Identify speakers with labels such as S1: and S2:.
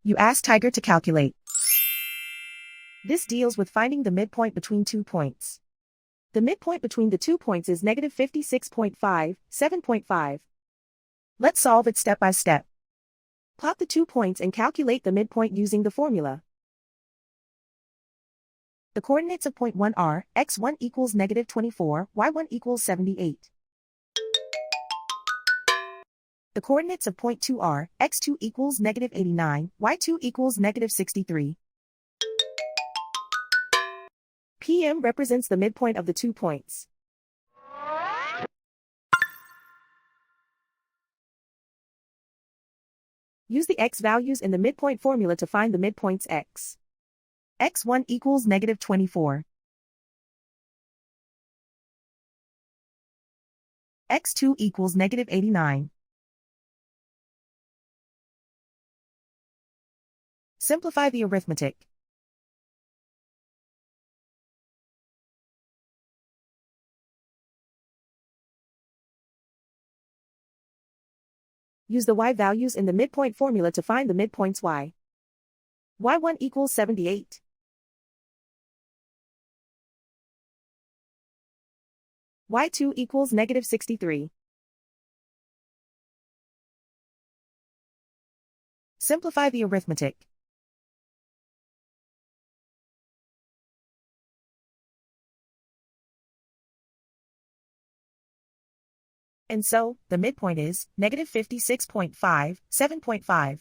S1: You ask Tiger to calculate. This deals with finding the midpoint between 2 points. The midpoint between the 2 points is negative 56.5, 7.5. Let's solve it step by step. Plot the 2 points and calculate the midpoint using the formula. The coordinates of point 1 are, x1 equals negative 24, y1 equals 78. The coordinates of point 2 are, x2 equals negative 89, y2 equals negative 63. PM represents the midpoint of the 2 points. Use the x values in the midpoint formula to find the midpoints x. x1 equals negative 24. x2 equals negative 89. Simplify the arithmetic. Use the y values in the midpoint formula to find the midpoints y. y1 equals 78. y2 equals negative 63. Simplify the arithmetic. And so, the midpoint is negative 56.5, 7.5.